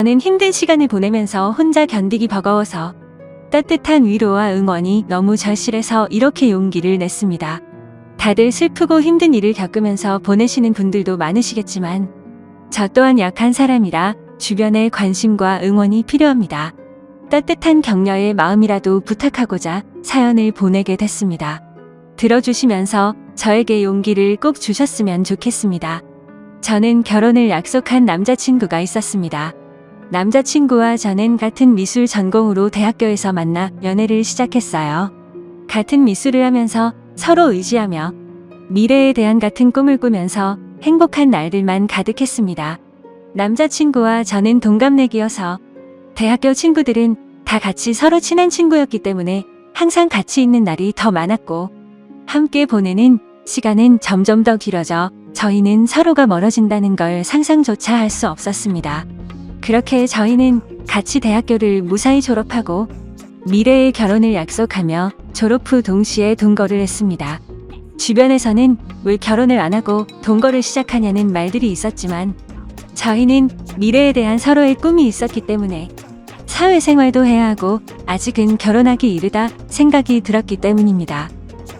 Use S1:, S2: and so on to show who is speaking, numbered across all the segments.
S1: 저는 힘든 시간을 보내면서 혼자 견디기 버거워서 따뜻한 위로와 응원이 너무 절실해서 이렇게 용기를 냈습니다. 다들 슬프고 힘든 일을 겪으면서 보내시는 분들도 많으시겠지만 저 또한 약한 사람이라 주변의 관심과 응원이 필요합니다. 따뜻한 격려의 마음이라도 부탁하고자 사연을 보내게 됐습니다. 들어주시면서 저에게 용기를 꼭 주셨으면 좋겠습니다. 저는 결혼을 약속한 남자친구가 있었습니다. 남자친구와 저는 같은 미술 전공으로 대학교에서 만나 연애를 시작했어요. 같은 미술을 하면서 서로 의지하며 미래에 대한 같은 꿈을 꾸면서 행복한 날들만 가득했습니다. 남자친구와 저는 동갑내기여서 대학교 친구들은 다 같이 서로 친한 친구였기 때문에 항상 같이 있는 날이 더 많았고 함께 보내는 시간은 점점 더 길어져 저희는 서로가 멀어진다는 걸 상상조차 할 수 없었습니다. 그렇게 저희는 같이 대학교를 무사히 졸업하고 미래의 결혼을 약속하며 졸업 후 동시에 동거를 했습니다. 주변에서는 왜 결혼을 안 하고 동거를 시작하냐는 말들이 있었지만 저희는 미래에 대한 서로의 꿈이 있었기 때문에 사회생활도 해야 하고 아직은 결혼하기 이르다 생각이 들었기 때문입니다.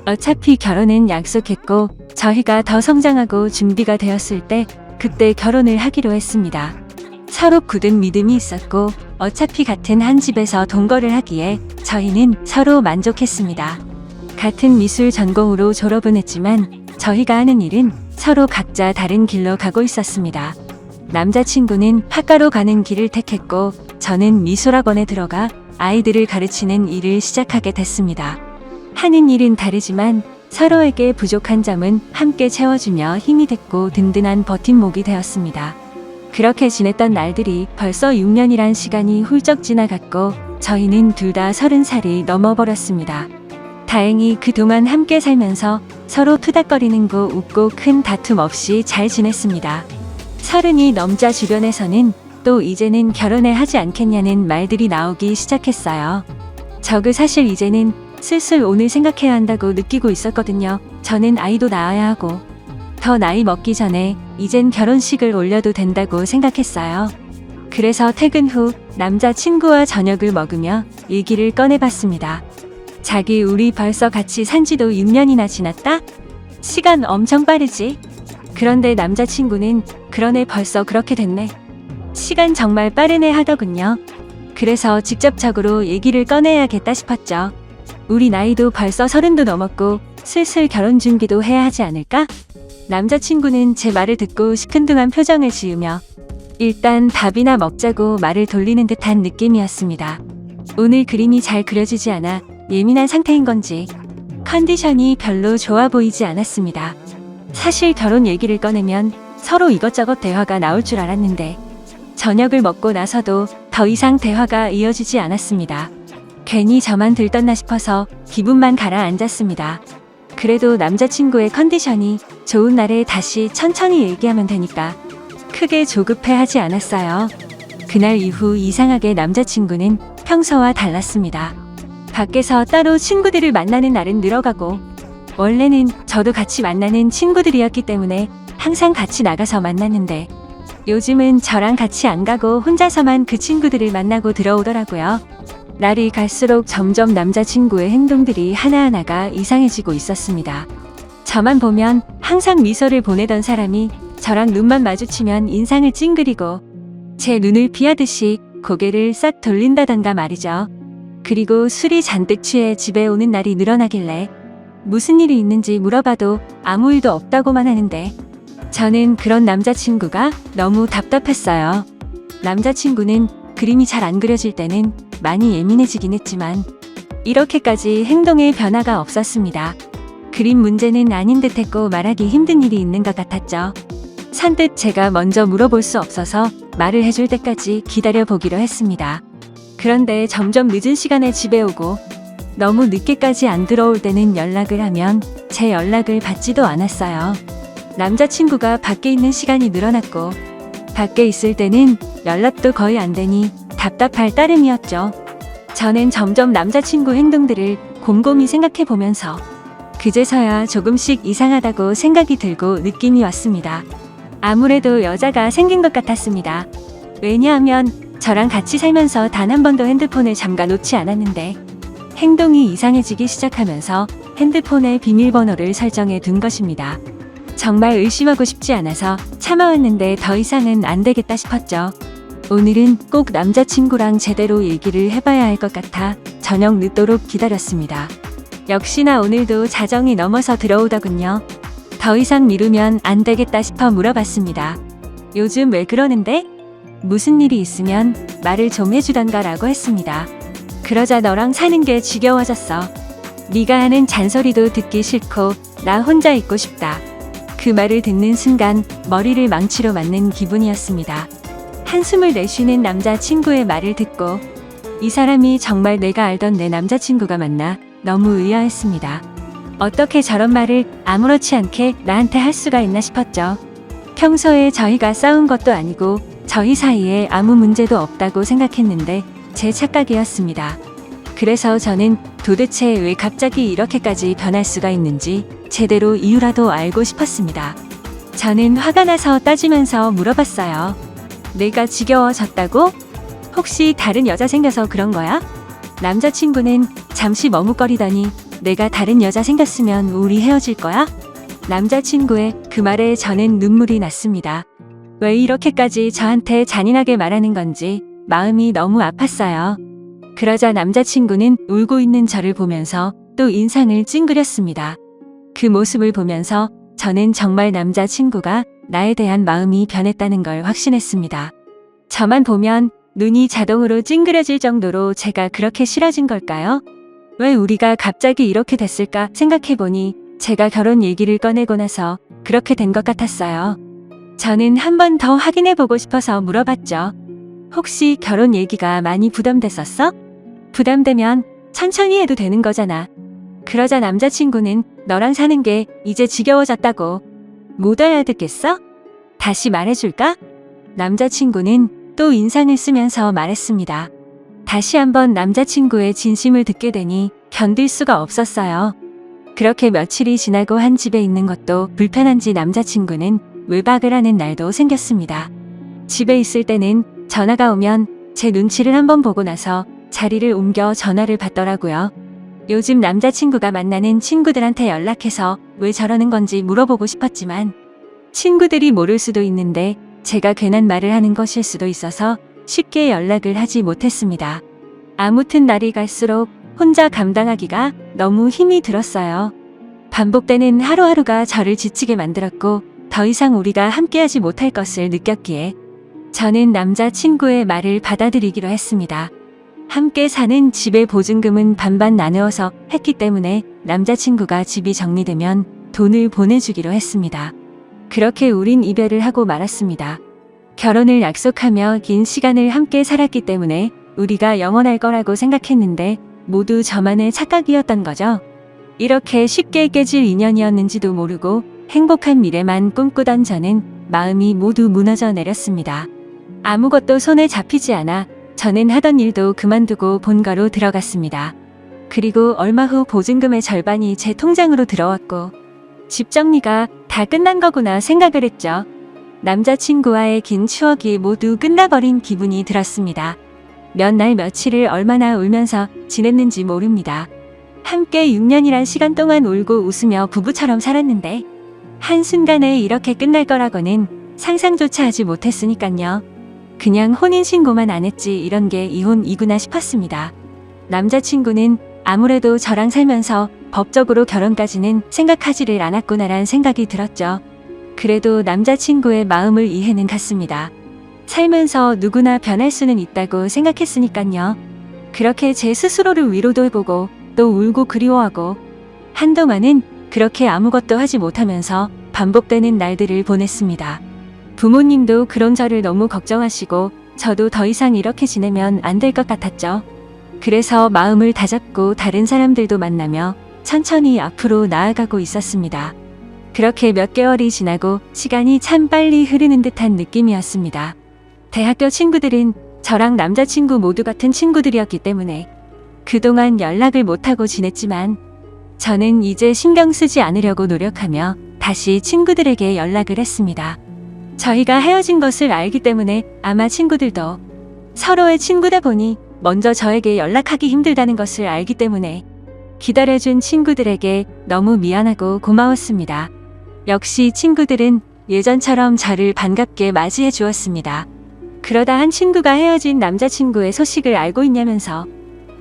S1: 어차피 결혼은 약속했고 저희가 더 성장하고 준비가 되었을 때 그때 결혼을 하기로 했습니다. 서로 굳은 믿음이 있었고 어차피 같은 한 집에서 동거를 하기에 저희는 서로 만족했습니다. 같은 미술 전공으로 졸업은 했지만 저희가 하는 일은 서로 각자 다른 길로 가고 있었습니다. 남자친구는 학과로 가는 길을 택했고 저는 미술학원에 들어가 아이들을 가르치는 일을 시작하게 됐습니다. 하는 일은 다르지만 서로에게 부족한 점은 함께 채워주며 힘이 됐고 든든한 버팀목이 되었습니다. 그렇게 지냈던 날들이 벌써 6년이란 시간이 훌쩍 지나갔고 저희는 둘 다 30살이 넘어버렸습니다. 다행히 그동안 함께 살면서 서로 투닥거리는 거 웃고 큰 다툼 없이 잘 지냈습니다. 30이 넘자 주변에서는 또 이제는 결혼을 하지 않겠냐는 말들이 나오기 시작했어요. 저그 사실 이제는 슬슬 오늘 생각해야 한다고 느끼고 있었거든요. 저는 아이도 낳아야 하고 더 나이 먹기 전에 이젠 결혼식을 올려도 된다고 생각했어요. 그래서 퇴근 후 남자친구와 저녁을 먹으며 얘기를 꺼내봤습니다. 자기 우리 벌써 같이 산지도 6년이나 지났다? 시간 엄청 빠르지? 그런데 남자친구는 그러네 벌써 그렇게 됐네. 시간 정말 빠르네 하더군요. 그래서 직접적으로 얘기를 꺼내야겠다 싶었죠. 우리 나이도 벌써 30도 넘었고 슬슬 결혼 준비도 해야 하지 않을까? 남자친구는 제 말을 듣고 시큰둥한 표정을 지으며 일단 밥이나 먹자고 말을 돌리는 듯한 느낌이었습니다. 오늘 그림이 잘 그려지지 않아 예민한 상태인 건지 컨디션이 별로 좋아 보이지 않았습니다. 사실 결혼 얘기를 꺼내면 서로 이것저것 대화가 나올 줄 알았는데 저녁을 먹고 나서도 더 이상 대화가 이어지지 않았습니다. 괜히 저만 들떴나 싶어서 기분만 가라앉았습니다. 그래도 남자친구의 컨디션이 좋은 날에 다시 천천히 얘기하면 되니까 크게 조급해하지 않았어요. 그날 이후 이상하게 남자친구는 평소와 달랐습니다. 밖에서 따로 친구들을 만나는 날은 늘어가고 원래는 저도 같이 만나는 친구들이었기 때문에 항상 같이 나가서 만났는데 요즘은 저랑 같이 안 가고 혼자서만 그 친구들을 만나고 들어오더라고요. 날이 갈수록 점점 남자친구의 행동들이 하나하나가 이상해지고 있었습니다. 저만 보면 항상 미소를 보내던 사람이 저랑 눈만 마주치면 인상을 찡그리고 제 눈을 피하듯이 고개를 싹 돌린다던가 말이죠. 그리고 술이 잔뜩 취해 집에 오는 날이 늘어나길래 무슨 일이 있는지 물어봐도 아무 일도 없다고만 하는데 저는 그런 남자친구가 너무 답답했어요. 남자친구는 그림이 잘 안 그려질 때는 많이 예민해지긴 했지만 이렇게까지 행동에 변화가 없었습니다. 그림 문제는 아닌 듯 했고 말하기 힘든 일이 있는 것 같았죠. 선뜻 제가 먼저 물어볼 수 없어서 말을 해줄 때까지 기다려보기로 했습니다. 그런데 점점 늦은 시간에 집에 오고 너무 늦게까지 안 들어올 때는 연락을 하면 제 연락을 받지도 않았어요. 남자친구가 밖에 있는 시간이 늘어났고 밖에 있을 때는 연락도 거의 안 되니 답답할 따름이었죠. 저는 점점 남자친구 행동들을 곰곰이 생각해 보면서 그제서야 조금씩 이상하다고 생각이 들고 느낌이 왔습니다. 아무래도 여자가 생긴 것 같았습니다. 왜냐하면 저랑 같이 살면서 단 한 번도 핸드폰을 잠가 놓지 않았는데 행동이 이상해지기 시작하면서 핸드폰에 비밀번호를 설정해 둔 것입니다. 정말 의심하고 싶지 않아서 참아왔는데 더 이상은 안 되겠다 싶었죠. 오늘은 꼭 남자친구랑 제대로 얘기를 해봐야 할 것 같아 저녁 늦도록 기다렸습니다. 역시나 오늘도 자정이 넘어서 들어오더군요. 더 이상 미루면 안 되겠다 싶어 물어봤습니다. 요즘 왜 그러는데? 무슨 일이 있으면 말을 좀 해주던가 라고 했습니다. 그러자 너랑 사는 게 지겨워졌어. 네가 하는 잔소리도 듣기 싫고 나 혼자 있고 싶다. 그 말을 듣는 순간 머리를 망치로 맞는 기분이었습니다. 한숨을 내쉬는 남자친구의 말을 듣고 이 사람이 정말 내가 알던 내 남자친구가 맞나 너무 의아했습니다. 어떻게 저런 말을 아무렇지 않게 나한테 할 수가 있나 싶었죠. 평소에 저희가 싸운 것도 아니고 저희 사이에 아무 문제도 없다고 생각했는데 제 착각이었습니다. 그래서 저는 도대체 왜 갑자기 이렇게까지 변할 수가 있는지 제대로 이유라도 알고 싶었습니다. 저는 화가 나서 따지면서 물어봤어요. 내가 지겨워졌다고? 혹시 다른 여자 생겨서 그런 거야? 남자친구는 잠시 머뭇거리더니 내가 다른 여자 생겼으면 우리 헤어질 거야? 남자친구의 그 말에 저는 눈물이 났습니다. 왜 이렇게까지 저한테 잔인하게 말하는 건지 마음이 너무 아팠어요. 그러자 남자친구는 울고 있는 저를 보면서 또 인상을 찡그렸습니다. 그 모습을 보면서 저는 정말 남자친구가 나에 대한 마음이 변했다는 걸 확신했습니다. 저만 보면 눈이 자동으로 찡그려질 정도로 제가 그렇게 싫어진 걸까요? 왜 우리가 갑자기 이렇게 됐을까 생각해보니 제가 결혼 얘기를 꺼내고 나서 그렇게 된 것 같았어요. 저는 한 번 더 확인해보고 싶어서 물어봤죠. 혹시 결혼 얘기가 많이 부담됐었어? 부담되면 천천히 해도 되는 거잖아. 그러자 남자친구는 너랑 사는 게 이제 지겨워졌다고. 못 알아듣겠어? 다시 말해줄까? 남자친구는 또 인상을 쓰면서 말했습니다. 다시 한번 남자친구의 진심을 듣게 되니 견딜 수가 없었어요. 그렇게 며칠이 지나고 한 집에 있는 것도 불편한지 남자친구는 외박을 하는 날도 생겼습니다. 집에 있을 때는 전화가 오면 제 눈치를 한번 보고 나서 자리를 옮겨 전화를 받더라고요. 요즘 남자친구가 만나는 친구들한테 연락해서 왜 저러는 건지 물어보고 싶었지만 친구들이 모를 수도 있는데 제가 괜한 말을 하는 것일 수도 있어서 쉽게 연락을 하지 못했습니다. 아무튼 날이 갈수록 혼자 감당하기가 너무 힘이 들었어요. 반복되는 하루하루가 저를 지치게 만들었고 더 이상 우리가 함께하지 못할 것을 느꼈기에 저는 남자친구의 말을 받아들이기로 했습니다. 함께 사는 집의 보증금은 반반 나누어서 했기 때문에 남자친구가 집이 정리되면 돈을 보내주기로 했습니다. 그렇게 우린 이별을 하고 말았습니다. 결혼을 약속하며 긴 시간을 함께 살았기 때문에 우리가 영원할 거라고 생각했는데 모두 저만의 착각이었던 거죠. 이렇게 쉽게 깨질 인연이었는지도 모르고 행복한 미래만 꿈꾸던 저는 마음이 모두 무너져 내렸습니다. 아무것도 손에 잡히지 않아 저는 하던 일도 그만두고 본가로 들어갔습니다. 그리고 얼마 후 보증금의 절반이 제 통장으로 들어왔고 집 정리가 다 끝난 거구나 생각을 했죠. 남자친구와의 긴 추억이 모두 끝나버린 기분이 들었습니다. 몇 날 며칠을 얼마나 울면서 지냈는지 모릅니다. 함께 6년이란 시간 동안 울고 웃으며 부부처럼 살았는데 한순간에 이렇게 끝날 거라고는 상상조차 하지 못했으니깐요. 그냥 혼인신고만 안 했지 이런 게 이혼이구나 싶었습니다. 남자친구는 아무래도 저랑 살면서 법적으로 결혼까지는 생각하지를 않았구나란 생각이 들었죠. 그래도 남자친구의 마음을 이해는 갔습니다. 살면서 누구나 변할 수는 있다고 생각했으니깐요. 그렇게 제 스스로를 위로도 해보고 또 울고 그리워하고 한동안은 그렇게 아무것도 하지 못하면서 반복되는 날들을 보냈습니다. 부모님도 그런 저를 너무 걱정하시고 저도 더 이상 이렇게 지내면 안 될 것 같았죠. 그래서 마음을 다잡고 다른 사람들도 만나며 천천히 앞으로 나아가고 있었습니다. 그렇게 몇 개월이 지나고 시간이 참 빨리 흐르는 듯한 느낌이었습니다. 대학교 친구들은 저랑 남자친구 모두 같은 친구들이었기 때문에 그동안 연락을 못하고 지냈지만 저는 이제 신경 쓰지 않으려고 노력하며 다시 친구들에게 연락을 했습니다. 저희가 헤어진 것을 알기 때문에 아마 친구들도 서로의 친구다 보니 먼저 저에게 연락하기 힘들다는 것을 알기 때문에 기다려준 친구들에게 너무 미안하고 고마웠습니다. 역시 친구들은 예전처럼 저를 반갑게 맞이해 주었습니다. 그러다 한 친구가 헤어진 남자친구의 소식을 알고 있냐면서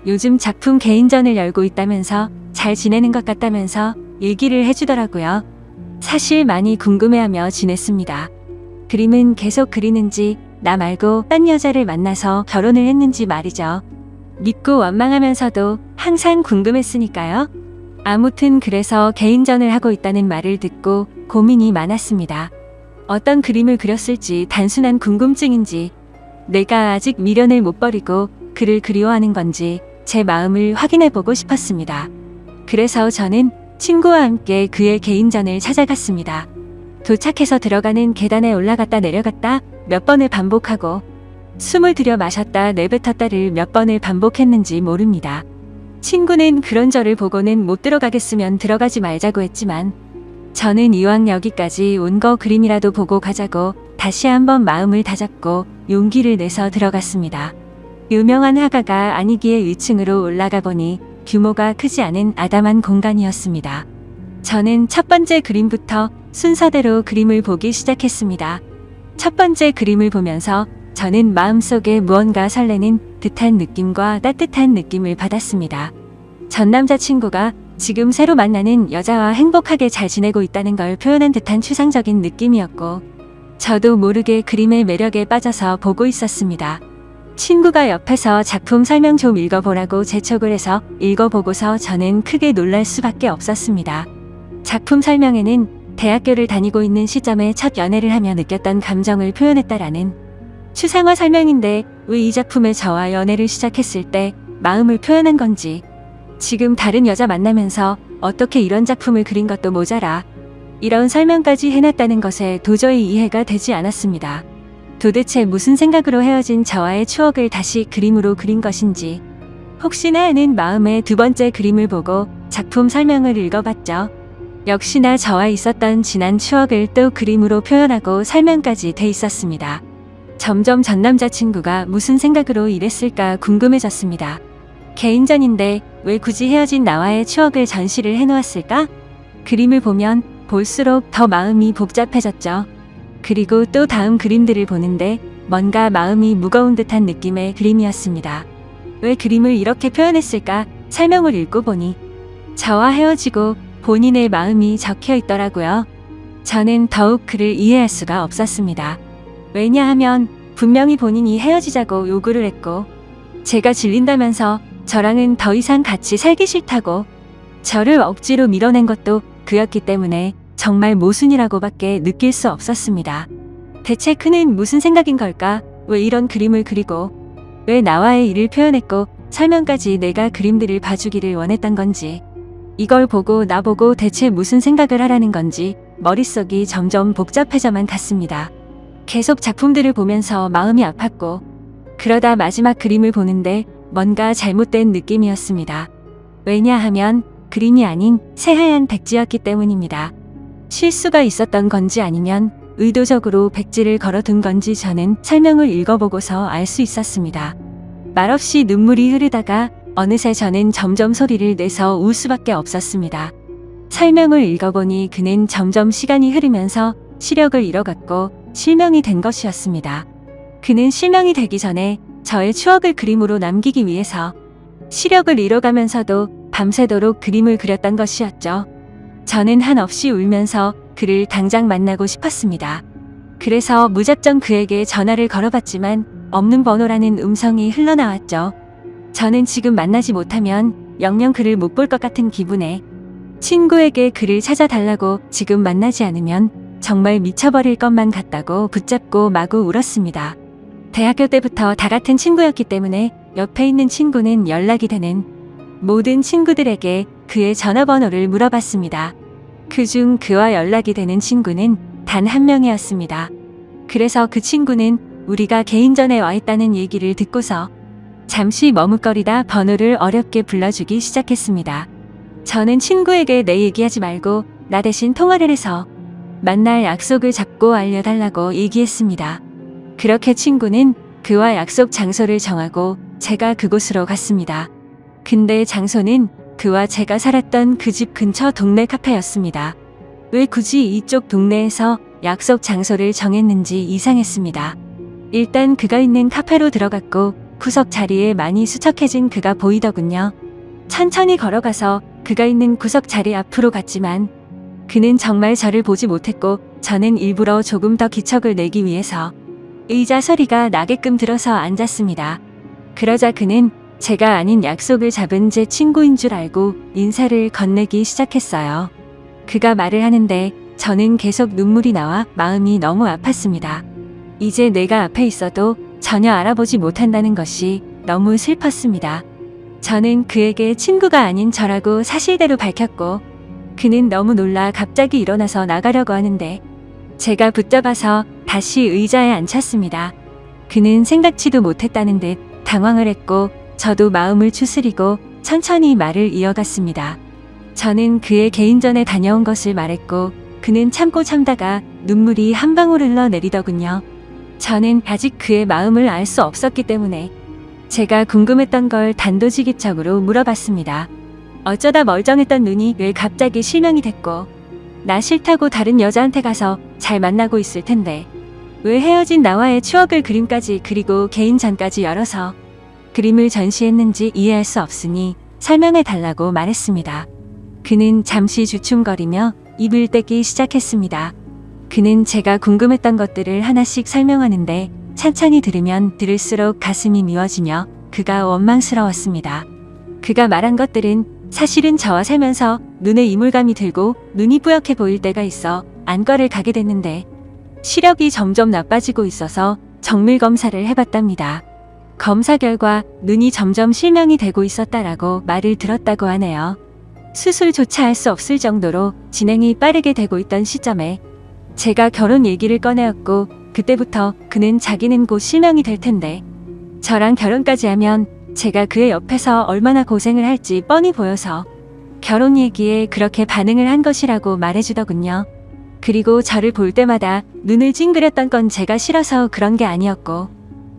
S1: 요즘 작품 개인전을 열고 있다면서 잘 지내는 것 같다면서 얘기를 해주더라고요. 사실 많이 궁금해하며 지냈습니다. 그림은 계속 그리는지 나 말고 딴 여자를 만나서 결혼을 했는지 말이죠. 믿고 원망하면서도 항상 궁금했으니까요. 아무튼 그래서 개인전을 하고 있다는 말을 듣고 고민이 많았습니다. 어떤 그림을 그렸을지 단순한 궁금증인지 내가 아직 미련을 못 버리고 그를 그리워하는 건지 제 마음을 확인해보고 싶었습니다. 그래서 저는 친구와 함께 그의 개인전을 찾아갔습니다. 도착해서 들어가는 계단에 올라갔다 내려갔다 몇 번을 반복하고 숨을 들여 마셨다 내뱉었다를 몇 번을 반복했는지 모릅니다. 친구는 그런 저를 보고는 못 들어가겠으면 들어가지 말자고 했지만 저는 이왕 여기까지 온 거 그림이라도 보고 가자고 다시 한번 마음을 다잡고 용기를 내서 들어갔습니다. 유명한 화가가 아니기에 1층으로 올라가 보니 규모가 크지 않은 아담한 공간이었습니다. 저는 첫 번째 그림부터 순서대로 그림을 보기 시작했습니다. 첫 번째 그림을 보면서 저는 마음속에 무언가 설레는 듯한 느낌과 따뜻한 느낌을 받았습니다. 전 남자친구가 지금 새로 만나는 여자와 행복하게 잘 지내고 있다는 걸 표현한 듯한 추상적인 느낌이었고 저도 모르게 그림의 매력에 빠져서 보고 있었습니다. 친구가 옆에서 작품 설명 좀 읽어보라고 재촉을 해서 읽어보고서 저는 크게 놀랄 수밖에 없었습니다. 작품 설명에는 대학교를 다니고 있는 시점에 첫 연애를 하며 느꼈던 감정을 표현했다라는 추상화 설명인데 왜 이 작품에 저와 연애를 시작했을 때 마음을 표현한 건지 지금 다른 여자 만나면서 어떻게 이런 작품을 그린 것도 모자라 이런 설명까지 해놨다는 것에 도저히 이해가 되지 않았습니다. 도대체 무슨 생각으로 헤어진 저와의 추억을 다시 그림으로 그린 것인지 혹시나 하는 마음에 두 번째 그림을 보고 작품 설명을 읽어봤죠. 역시나 저와 있었던 지난 추억을 또 그림으로 표현하고 설명까지 돼 있었습니다. 점점 전 남자친구가 무슨 생각으로 이랬을까 궁금해졌습니다. 개인전인데 왜 굳이 헤어진 나와의 추억을 전시를 해놓았을까? 그림을 보면 볼수록 더 마음이 복잡해졌죠. 그리고 또 다음 그림들을 보는데 뭔가 마음이 무거운 듯한 느낌의 그림이었습니다. 왜 그림을 이렇게 표현했을까? 설명을 읽고 보니 저와 헤어지고 본인의 마음이 적혀 있더라고요. 저는 더욱 그를 이해할 수가 없었습니다. 왜냐하면 분명히 본인이 헤어지자고 요구를 했고 제가 질린다면서 저랑은 더 이상 같이 살기 싫다고 저를 억지로 밀어낸 것도 그였기 때문에 정말 모순이라고밖에 느낄 수 없었습니다. 대체 그는 무슨 생각인 걸까? 왜 이런 그림을 그리고 왜 나와의 일을 표현했고 설명까지 내가 그림들을 봐주기를 원했던 건지 이걸 보고 나보고 대체 무슨 생각을 하라는 건지 머릿속이 점점 복잡해져만 갔습니다. 계속 작품들을 보면서 마음이 아팠고 그러다 마지막 그림을 보는데 뭔가 잘못된 느낌이었습니다. 왜냐하면 그림이 아닌 새하얀 백지였기 때문입니다. 실수가 있었던 건지 아니면 의도적으로 백지를 걸어둔 건지 저는 설명을 읽어보고서 알 수 있었습니다. 말없이 눈물이 흐르다가 어느새 저는 점점 소리를 내서 울 수밖에 없었습니다. 설명을 읽어보니 그는 점점 시간이 흐르면서 시력을 잃어갔고 실명이 된 것이었습니다. 그는 실명이 되기 전에 저의 추억을 그림으로 남기기 위해서 시력을 잃어가면서도 밤새도록 그림을 그렸던 것이었죠. 저는 한없이 울면서 그를 당장 만나고 싶었습니다. 그래서 무작정 그에게 전화를 걸어봤지만 없는 번호라는 음성이 흘러나왔죠. 저는 지금 만나지 못하면 영영 그를 못 볼 것 같은 기분에 친구에게 그를 찾아달라고 지금 만나지 않으면 정말 미쳐버릴 것만 같다고 붙잡고 마구 울었습니다. 대학교 때부터 다 같은 친구였기 때문에 옆에 있는 친구는 연락이 되는 모든 친구들에게 그의 전화번호를 물어봤습니다. 그중 그와 연락이 되는 친구는 단 한 명이었습니다. 그래서 그 친구는 우리가 개인전에 와 있다는 얘기를 듣고서 잠시 머뭇거리다 번호를 어렵게 불러주기 시작했습니다. 저는 친구에게 내 얘기하지 말고 나 대신 통화를 해서 만날 약속을 잡고 알려달라고 얘기했습니다. 그렇게 친구는 그와 약속 장소를 정하고 제가 그곳으로 갔습니다. 근데 장소는 그와 제가 살았던 그 집 근처 동네 카페였습니다. 왜 굳이 이쪽 동네에서 약속 장소를 정했는지 이상했습니다. 일단 그가 있는 카페로 들어갔고 구석 자리에 많이 수척해진 그가 보이더군요. 천천히 걸어가서 그가 있는 구석 자리 앞으로 갔지만 그는 정말 저를 보지 못했고 저는 일부러 조금 더 기척을 내기 위해서 의자 소리가 나게끔 들어서 앉았습니다. 그러자 그는 제가 아닌 약속을 잡은 제 친구인 줄 알고 인사를 건네기 시작했어요. 그가 말을 하는데 저는 계속 눈물이 나와 마음이 너무 아팠습니다. 이제 내가 앞에 있어도 전혀 알아보지 못한다는 것이 너무 슬펐습니다. 저는 그에게 친구가 아닌 저라고 사실대로 밝혔고 그는 너무 놀라 갑자기 일어나서 나가려고 하는데 제가 붙잡아서 다시 의자에 앉혔습니다. 그는 생각지도 못했다는 듯 당황을 했고 저도 마음을 추스리고 천천히 말을 이어갔습니다. 저는 그의 개인전에 다녀온 것을 말했고 그는 참고 참다가 눈물이 한 방울 흘러내리더군요. 저는 아직 그의 마음을 알 수 없었기 때문에 제가 궁금했던 걸 단도직입적으로 물어봤습니다. 어쩌다 멀쩡했던 눈이 왜 갑자기 실명이 됐고 나 싫다고 다른 여자한테 가서 잘 만나고 있을 텐데 왜 헤어진 나와의 추억을 그림까지 그리고 개인전까지 열어서 그림을 전시했는지 이해할 수 없으니 설명해 달라고 말했습니다. 그는 잠시 주춤거리며 입을 떼기 시작했습니다. 그는 제가 궁금했던 것들을 하나씩 설명하는데 천천히 들으면 들을수록 가슴이 미워지며 그가 원망스러웠습니다. 그가 말한 것들은 사실은 저와 살면서 눈에 이물감이 들고 눈이 뿌옇게 보일 때가 있어 안과를 가게 됐는데 시력이 점점 나빠지고 있어서 정밀 검사를 해봤답니다. 검사 결과 눈이 점점 실명이 되고 있었다라고 말을 들었다고 하네요. 수술조차 할 수 없을 정도로 진행이 빠르게 되고 있던 시점에 제가 결혼 얘기를 꺼내었고 그때부터 그는 자기는 곧 실명이 될 텐데 저랑 결혼까지 하면 제가 그의 옆에서 얼마나 고생을 할지 뻔히 보여서 결혼 얘기에 그렇게 반응을 한 것이라고 말해주더군요. 그리고 저를 볼 때마다 눈을 찡그렸던 건 제가 싫어서 그런 게 아니었고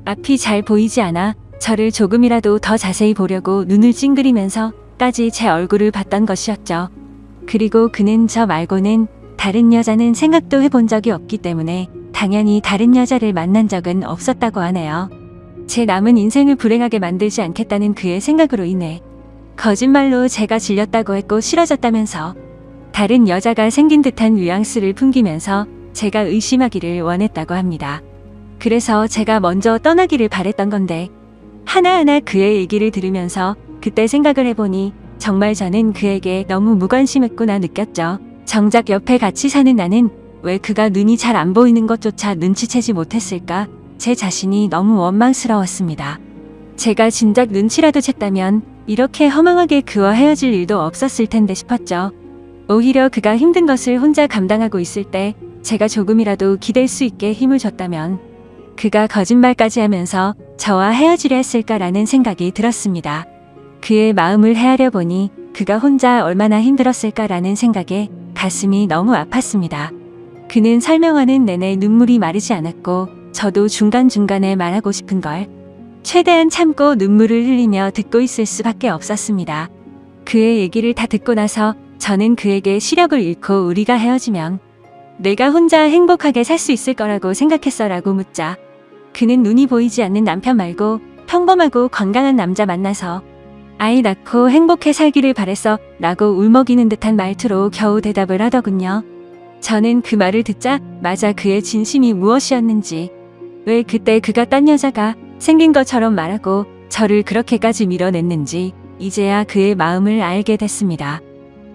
S1: 앞이 잘 보이지 않아 저를 조금이라도 더 자세히 보려고 눈을 찡그리면서까지 제 얼굴을 봤던 것이었죠. 그리고 그는 저 말고는 다른 여자는 생각도 해본 적이 없기 때문에 당연히 다른 여자를 만난 적은 없었다고 하네요. 제 남은 인생을 불행하게 만들지 않겠다는 그의 생각으로 인해 거짓말로 제가 질렸다고 했고 싫어졌다면서 다른 여자가 생긴 듯한 뉘앙스를 풍기면서 제가 의심하기를 원했다고 합니다. 그래서 제가 먼저 떠나기를 바랬던 건데 하나하나 그의 얘기를 들으면서 그때 생각을 해보니 정말 저는 그에게 너무 무관심했구나 느꼈죠. 정작 옆에 같이 사는 나는 왜 그가 눈이 잘 안 보이는 것조차 눈치채지 못했을까? 제 자신이 너무 원망스러웠습니다. 제가 진작 눈치라도 챘다면 이렇게 허망하게 그와 헤어질 일도 없었을 텐데 싶었죠. 오히려 그가 힘든 것을 혼자 감당하고 있을 때 제가 조금이라도 기댈 수 있게 힘을 줬다면 그가 거짓말까지 하면서 저와 헤어지려 했을까라는 생각이 들었습니다. 그의 마음을 헤아려 보니 그가 혼자 얼마나 힘들었을까라는 생각에 가슴이 너무 아팠습니다. 그는 설명하는 내내 눈물이 마르지 않았고 저도 중간중간에 말하고 싶은 걸 최대한 참고 눈물을 흘리며 듣고 있을 수밖에 없었습니다. 그의 얘기를 다 듣고 나서 저는 그에게 시력을 잃고 우리가 헤어지면 내가 혼자 행복하게 살 수 있을 거라고 생각했어라고 묻자 그는 눈이 보이지 않는 남편 말고 평범하고 건강한 남자 만나서 아이 낳고 행복해 살기를 바랬어 라고 울먹이는 듯한 말투로 겨우 대답을 하더군요. 저는 그 말을 듣자 맞아 그의 진심이 무엇이었는지 왜 그때 그가 딴 여자가 생긴 것처럼 말하고 저를 그렇게까지 밀어냈는지 이제야 그의 마음을 알게 됐습니다.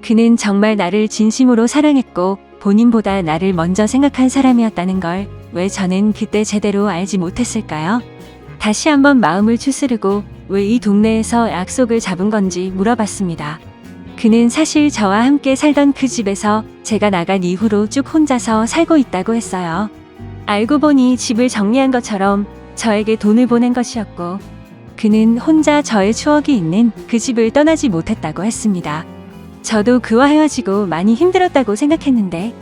S1: 그는 정말 나를 진심으로 사랑했고 본인보다 나를 먼저 생각한 사람이었다는 걸 왜 저는 그때 제대로 알지 못했을까요? 다시 한번 마음을 추스르고 왜 이 동네에서 약속을 잡은 건지 물어봤습니다. 그는 사실 저와 함께 살던 그 집에서 제가 나간 이후로 쭉 혼자서 살고 있다고 했어요. 알고 보니 집을 정리한 것처럼 저에게 돈을 보낸 것이었고 그는 혼자 저의 추억이 있는 그 집을 떠나지 못했다고 했습니다. 저도 그와 헤어지고 많이 힘들었다고 생각했는데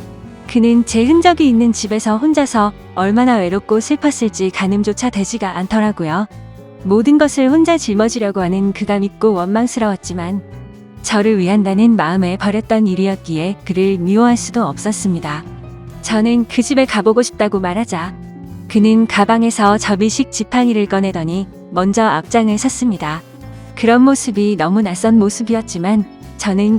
S1: 그는 제 흔적이 있는 집에서 혼자서 얼마나 외롭고 슬펐을지 가늠조차 되지가 않더라고요. 모든 것을 혼자 짊어지려고 하는 그가 믿고 원망스러웠지만 저를 위한다는 마음에 버렸던 일이었기에 그를 미워할 수도 없었습니다. 저는 그 집에 가보고 싶다고 말하자 그는 가방에서 접이식 지팡이를 꺼내더니 먼저 앞장을 섰습니다. 그런 모습이 너무 낯선 모습이었지만 저는